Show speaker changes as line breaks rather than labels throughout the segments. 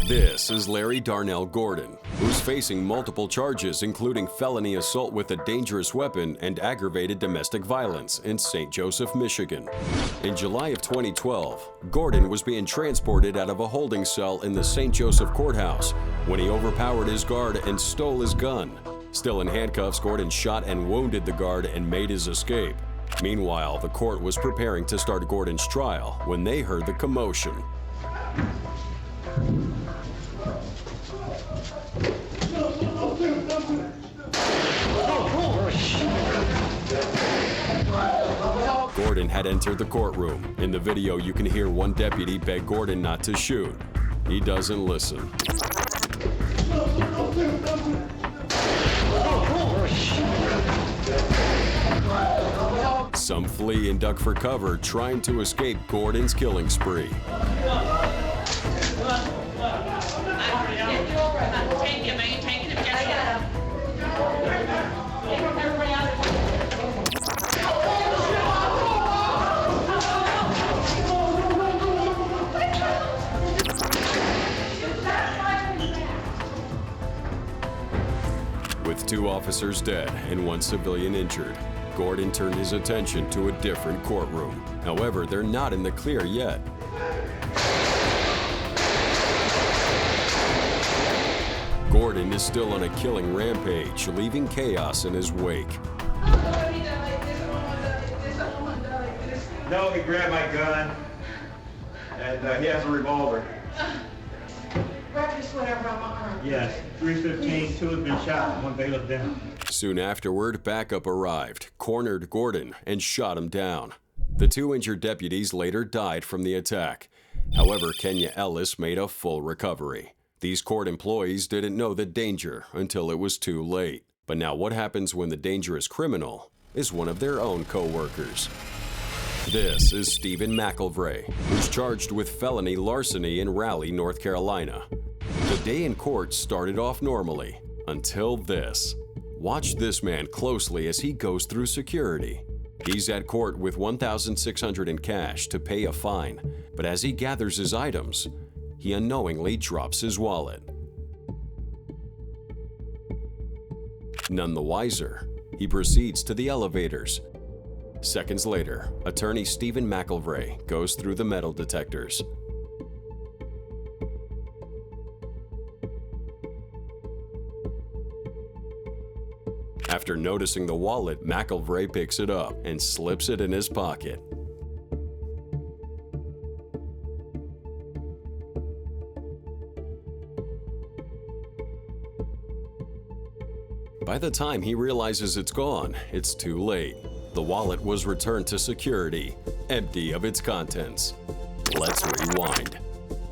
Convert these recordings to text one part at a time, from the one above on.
This is Larry Darnell Gordon, who's facing multiple charges including felony assault with a dangerous weapon and aggravated domestic violence in St. Joseph, Michigan. In July of 2012, Gordon was being transported out of a holding cell in the St. Joseph courthouse when he overpowered his guard and stole his gun. Still in handcuffs, Gordon shot and wounded the guard and made his escape. Meanwhile, the court was preparing to start Gordon's trial when they heard the commotion. Gordon had entered the courtroom. In the video, you can hear one deputy beg Gordon not to shoot. He doesn't listen. Some flee and duck for cover, trying to escape Gordon's killing spree. With 2 officers dead and 1 civilian injured, Gordon turned his attention to a different courtroom. However, they're not in the clear yet. Gordon is still on a killing rampage, leaving chaos in his wake.
No, he grabbed my gun, and he has a revolver.
Wrap this whatever on my arm.
Yes, 315, 2 have been shot, 1 bailiff down.
Soon afterward, backup arrived, cornered Gordon, and shot him down. The 2 injured deputies later died from the attack. However, Kenya Ellis made a full recovery. These court employees didn't know the danger until it was too late. But now what happens when the dangerous criminal is one of their own co-workers? This is Stephen McElvray, who's charged with felony larceny in Raleigh, North Carolina. The day in court started off normally, until this. Watch this man closely as he goes through security. He's at court with $1,600 in cash to pay a fine, but as he gathers his items, he unknowingly drops his wallet. None the wiser, he proceeds to the elevators. Seconds later, attorney Stephen McElvray goes through the metal detectors. After noticing the wallet, McElvray picks it up and slips it in his pocket. By the time he realizes it's gone, it's too late. The wallet was returned to security, empty of its contents. Let's rewind.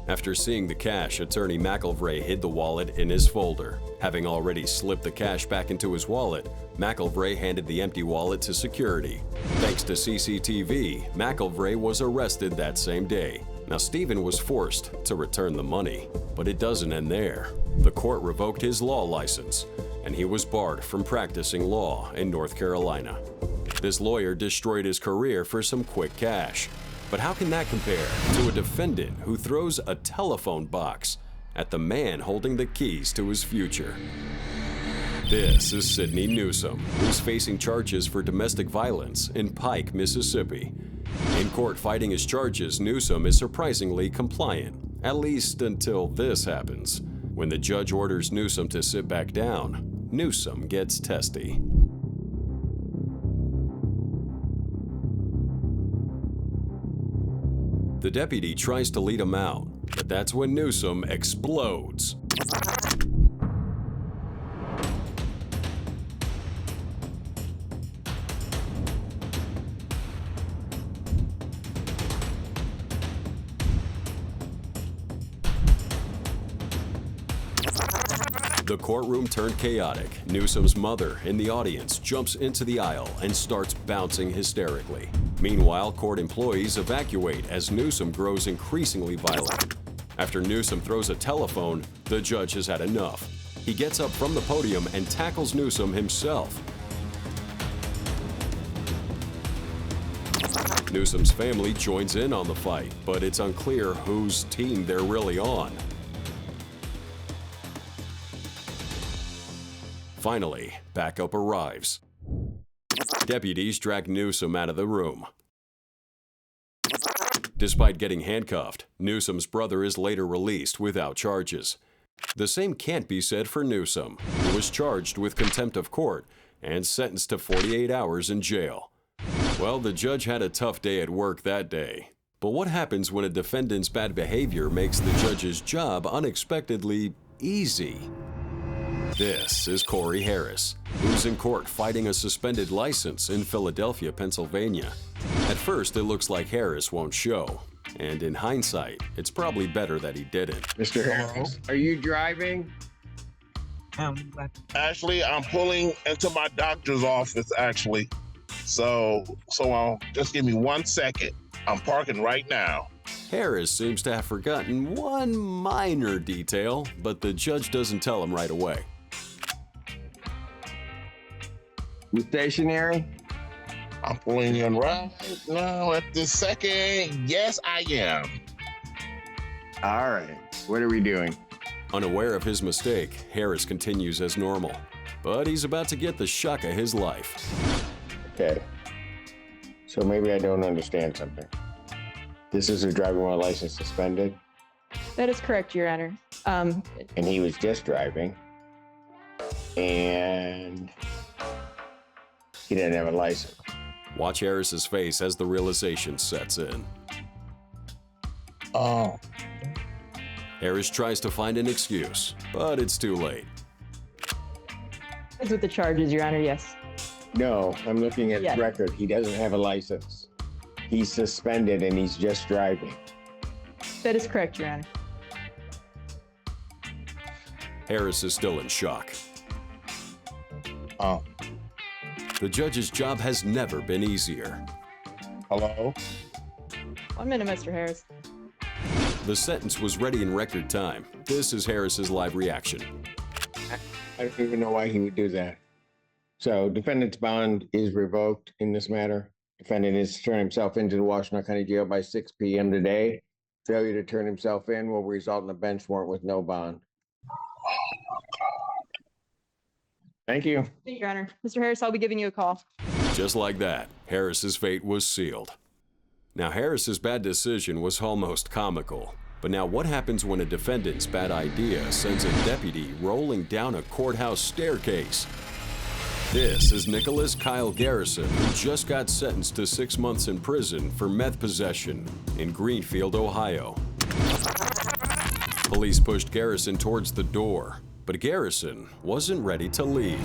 After seeing the cash, attorney McElvray hid the wallet in his folder. Having already slipped the cash back into his wallet, McElvray handed the empty wallet to security. Thanks to CCTV, McElvray was arrested that same day. Now, Stephen was forced to return the money, but it doesn't end there. The court revoked his law license, and he was barred from practicing law in North Carolina. This lawyer destroyed his career for some quick cash. But how can that compare to a defendant who throws a telephone box at the man holding the keys to his future? This is Sidney Newsom, who's facing charges for domestic violence in Pike, Mississippi. In court fighting his charges, Newsom is surprisingly compliant, at least until this happens. When the judge orders Newsom to sit back down, Newsom gets testy. The deputy tries to lead him out, but that's when Newsom explodes. The courtroom turned chaotic. Newsom's mother, in the audience, jumps into the aisle and starts bouncing hysterically. Meanwhile, court employees evacuate as Newsom grows increasingly violent. After Newsom throws a telephone, the judge has had enough. He gets up from the podium and tackles Newsom himself. Newsom's family joins in on the fight, but it's unclear whose team they're really on. Finally, backup arrives. Deputies drag Newsom out of the room. Despite getting handcuffed, Newsom's brother is later released without charges. The same can't be said for Newsom, who was charged with contempt of court and sentenced to 48 hours in jail. Well, the judge had a tough day at work that day. But what happens when a defendant's bad behavior makes the judge's job unexpectedly easy? This is Corey Harris, who's in court fighting a suspended license in Philadelphia, Pennsylvania. At first, it looks like Harris won't show. And in hindsight, it's probably better that he didn't.
Mr. Harris, are you driving?
Actually, I'm pulling into my doctor's office, actually. So just give me 1 second. I'm parking right now.
Harris seems to have forgotten one minor detail, but the judge doesn't tell him right away.
You stationary?
I'm pulling in right now at this second. Yes, I am.
All right. What are we doing?
Unaware of his mistake, Harris continues as normal. But he's about to get the shock of his life.
Okay. So maybe I don't understand something. This is a driving while license suspended,
That is correct, Your Honor.
and he was just driving, and he didn't have a license.
Watch Harris's face as the realization sets in.
Oh,
Harris tries to find an excuse, but it's too late.
As with the charges, Your Honor, yes.
No, I'm looking at
Yeah.
his record. He doesn't have a license. He's suspended, and he's just driving.
That is correct, Your Honor.
Harris is still in shock.
oh,
The judge's job has never been easier.
hello?
1 minute, Mr. Harris.
The sentence was ready in record time. This is Harris's live reaction.
I don't even know why he would do that. So, defendant's bond is revoked in this matter. Defendant is to turn himself into the Washington County Jail by 6 p.m. today. Failure to turn himself in will result in a bench warrant with no bond. Thank you.
Thank you, Your Honor. Mr. Harris, I'll be giving you a call.
Just like that, Harris's fate was sealed. Now, Harris's bad decision was almost comical. But now what happens when a defendant's bad idea sends a deputy rolling down a courthouse staircase? This is Nicholas Kyle Garrison, who just got sentenced to 6 months in prison for meth possession in Greenfield, Ohio. Police pushed Garrison towards the door, but Garrison wasn't ready to leave.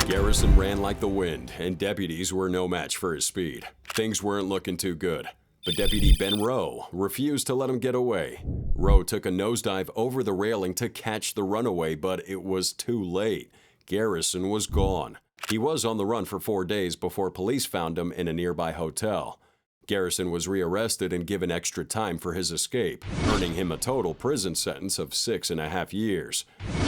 Garrison ran like the wind, and deputies were no match for his speed. Things weren't looking too good, but Deputy Ben Rowe refused to let him get away. Rowe took a nosedive over the railing to catch the runaway, but it was too late. Garrison was gone. He was on the run for 4 days before police found him in a nearby hotel. Garrison was rearrested and given extra time for his escape, earning him a total prison sentence of 6.5 years.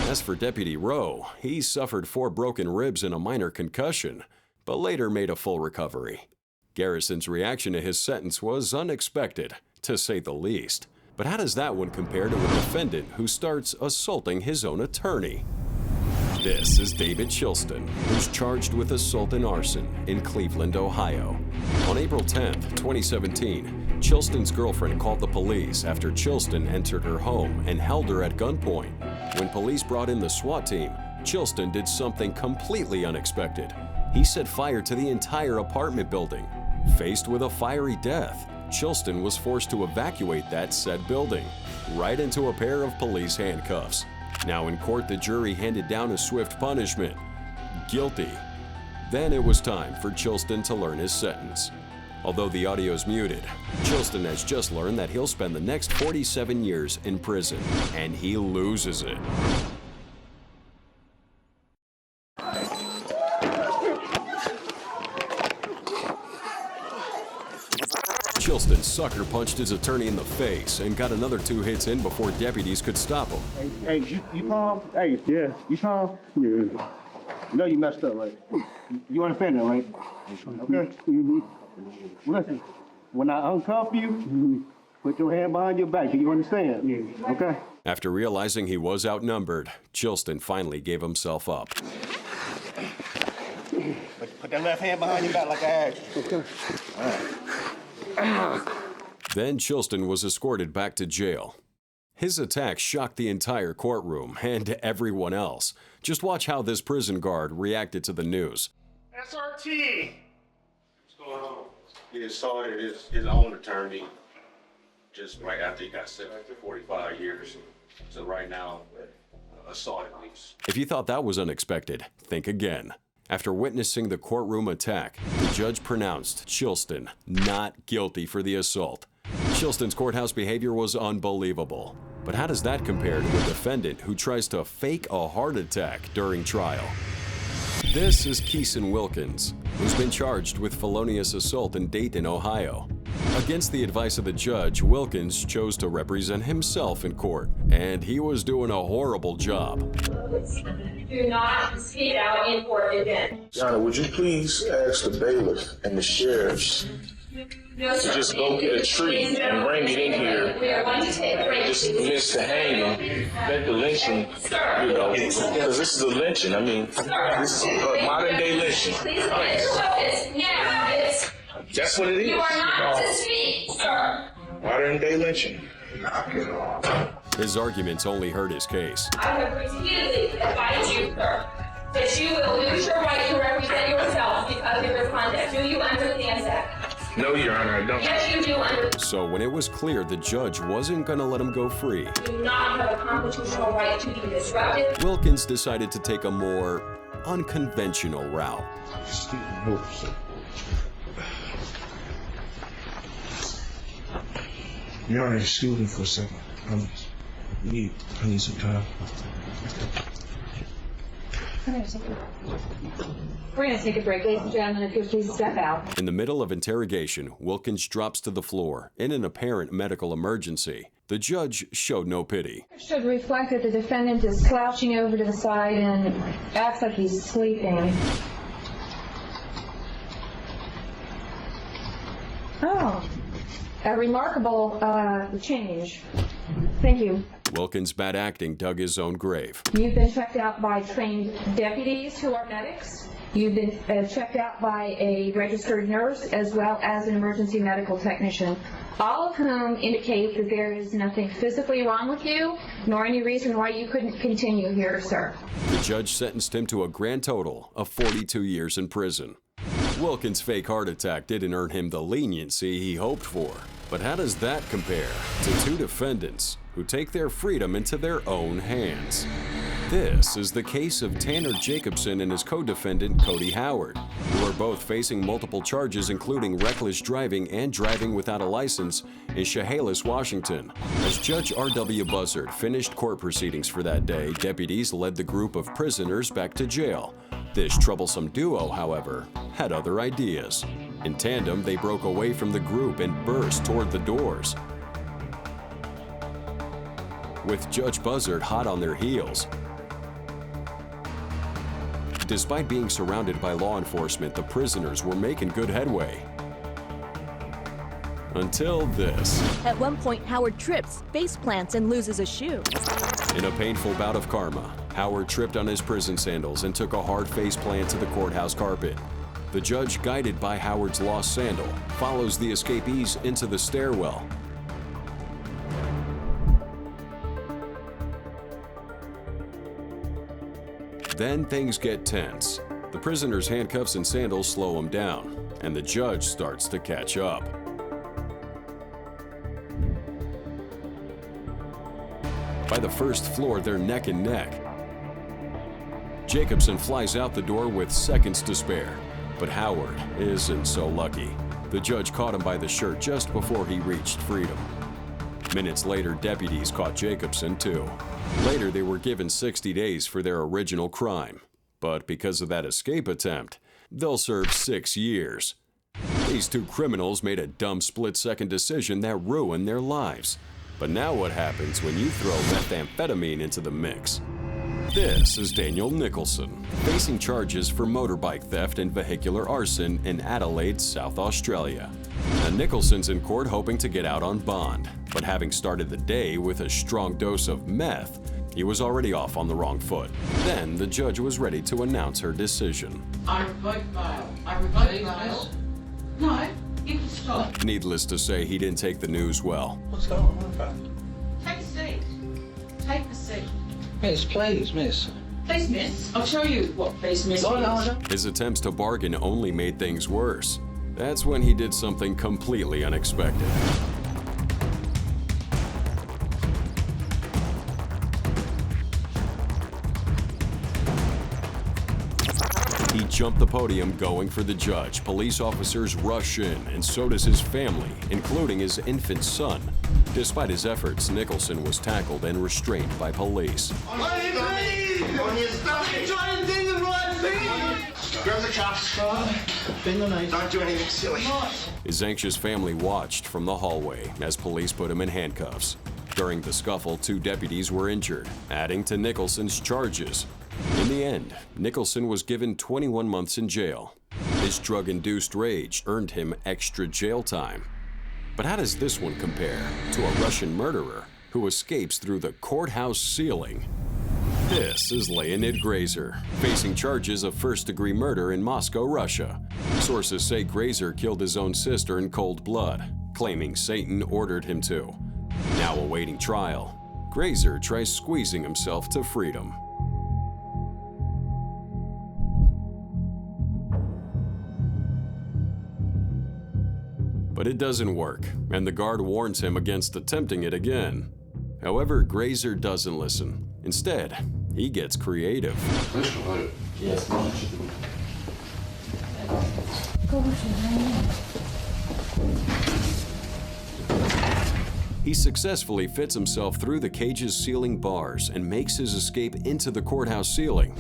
As for Deputy Rowe, he suffered 4 broken ribs and a minor concussion, but later made a full recovery. Garrison's reaction to his sentence was unexpected, to say the least. But how does that one compare to a defendant who starts assaulting his own attorney? This is David Chilston, who's charged with assault and arson in Cleveland, Ohio. On April 10, 2017, Chilston's girlfriend called the police after Chilston entered her home and held her at gunpoint. When police brought in the SWAT team, Chilston did something completely unexpected. He set fire to the entire apartment building. Faced with a fiery death, Chilston was forced to evacuate that said building, right into a pair of police handcuffs. Now in court, the jury handed down a swift punishment: guilty. Then it was time for Chilston to learn his sentence. Although the audio's muted, Chilston has just learned that he'll spend the next 47 years in prison, and he loses it. Chilston sucker punched his attorney in the face and got another 2 hits in before deputies could stop him.
Hey, you calm? Hey, yeah, you calm? Yeah. You know you messed up, right? You understand that, right? Okay? Listen, when I uncuff you, put your hand behind your back. Do you understand? Okay?
After realizing he was outnumbered, Chilston finally gave himself up.
Put that left hand behind your back like I asked you. Okay. All right.
Then Chilston was escorted back to jail. His attack shocked the entire courtroom and everyone else. Just watch how this prison guard reacted to the news.
SRT! What's going on? He assaulted his own attorney just right after he got sentenced to 45 years. So right now, assaulted leaves.
If you thought that was unexpected, think again. After witnessing the courtroom attack, the judge pronounced Chilston not guilty for the assault. Chilston's courthouse behavior was unbelievable. But how does that compare to a defendant who tries to fake a heart attack during trial? This is Kon Wilkins, who's been charged with felonious assault in Dayton, Ohio. Against the advice of the judge, Wilkins chose to represent himself in court, and he was doing a horrible job.
Do not speak out in court again.
Your Honor, would you please ask the bailiff and the sheriffs to just go get a tree and bring it in here?
We are going to take a break.
Just miss the hanging, let the lynching, you know, because this is a lynching. I mean, this is a modern day lynching.
Please get your focus now.
That's what it is.
You are not to speak, sir.
Modern day lynching.
His arguments only hurt his case.
I have repeatedly advised you, sir, that you will lose your right to represent yourself because of your conduct. Do you understand that?
No, Your Honor, I don't.
Yes, you do understand.
So when it was clear the judge wasn't going to let him go free,
You do not have a constitutional right to be disruptive.
Wilkins decided to take a more unconventional route.
Your Honor, excuse me for a second. I need some time.
We're going to take a break, ladies and gentlemen. If you'll please step out.
In the middle of interrogation, Wilkins drops to the floor in an apparent medical emergency. The judge showed no pity.
It should reflect that the defendant is slouching over to the side and acts like he's sleeping. Oh, a remarkable change. Thank you.
Wilkins' bad acting dug his own grave.
You've been checked out by trained deputies who are medics. You've been checked out by a registered nurse as well as an emergency medical technician, all of whom indicate that there is nothing physically wrong with you, nor any reason why you couldn't continue here, sir.
The judge sentenced him to a grand total of 42 years in prison. Wilkins' fake heart attack didn't earn him the leniency he hoped for. But how does that compare to two defendants who take their freedom into their own hands? This is the case of Tanner Jacobson and his co-defendant Cody Howard, who are both facing multiple charges including reckless driving and driving without a license in Chehalis, Washington. As Judge R.W. Buzzard finished court proceedings for that day, deputies led the group of prisoners back to jail. This troublesome duo, however, had other ideas. In tandem, they broke away from the group and burst toward the doors. With Judge Buzzard hot on their heels. Despite being surrounded by law enforcement, the prisoners were making good headway. Until this.
At one point, Howard trips, face plants, and loses a shoe.
In a painful bout of karma, Howard tripped on his prison sandals and took a hard face plant to the courthouse carpet. The judge, guided by Howard's lost sandal, follows the escapees into the stairwell. Then things get tense. The prisoner's handcuffs and sandals slow him down, and the judge starts to catch up. By the first floor, they're neck and neck. Jacobson flies out the door with seconds to spare, but Howard isn't so lucky. The judge caught him by the shirt just before he reached freedom. Minutes later, deputies caught Jacobson too. Later, they were given 60 days for their original crime. But because of that escape attempt, they'll serve 6 years. These two criminals made a dumb split-second decision that ruined their lives. But now what happens when you throw methamphetamine into the mix? This is Daniel Nicholson, facing charges for motorbike theft and vehicular arson in Adelaide, South Australia. Now, Nicholson's in court hoping to get out on bond, but having started the day with a strong dose of meth, he was already off on the wrong foot. Then the judge was ready to announce her decision.
I revoke bail. I revoke bail. No, you can stop.
Needless to say, he didn't take the news well.
What's going on with that?
Take a seat. Take a seat.
Miss, please, miss.
Please, miss. I'll show you what please, miss is.
His attempts to bargain only made things worse. That's when he did something completely unexpected. He jumped the podium going for the judge. Police officers rush in, and so does his family, including his infant son. Despite his efforts, Nicholson was tackled and restrained by police.
On your stomach! You're trying to do the right thing! Grab the cuffs. Don't do anything silly.
His anxious family watched from the hallway as police put him in handcuffs. During the scuffle, 2 deputies were injured, adding to Nicholson's charges. In the end, Nicholson was given 21 months in jail. His drug-induced rage earned him extra jail time. But how does this one compare to a Russian murderer who escapes through the courthouse ceiling? This is Leonid Grazer, facing charges of first-degree murder in Moscow, Russia. Sources say Grazer killed his own sister in cold blood, claiming Satan ordered him to. Now awaiting trial, Grazer tries squeezing himself to freedom. But it doesn't work, and the guard warns him against attempting it again. However, Grazer doesn't listen. Instead, he gets creative. He successfully fits himself through the cage's ceiling bars and makes his escape into the courthouse ceiling.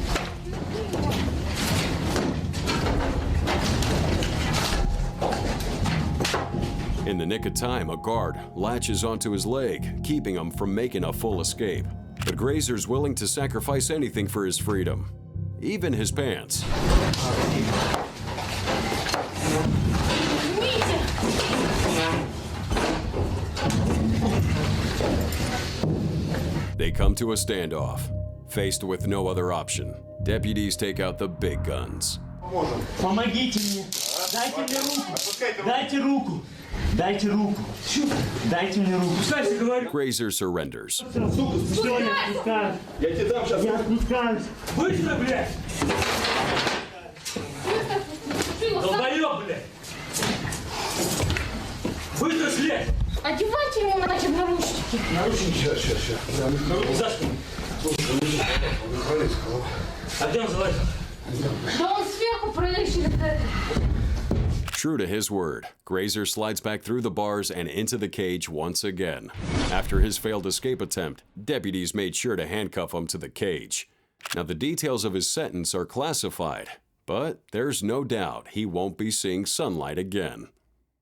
In the nick of time, a guard latches onto his leg, keeping him from making a full escape. But Grazer's willing to sacrifice anything for his freedom, even his pants. They come to a standoff. Faced with no other option, deputies take out the big guns.
Помогите мне! Дайте мне руку! Дайте руку! Дайте руку! Дайте мне руку! Пускайте, говорю!
Grazer surrenders.
Все, я отпускаю! Я тебе дам сейчас! Я отпускаюсь! Быстро, блядь! Долбоёб, блядь! Быстро слезь!
Одевайте ему наручники.
Наручники? Сейчас. За что? А где он залазил?
Да он сверху пролезет.
True to his word, Grazer slides back through the bars and into the cage once again. After his failed escape attempt, deputies made sure to handcuff him to the cage. Now, the details of his sentence are classified, but there's no doubt he won't be seeing sunlight again.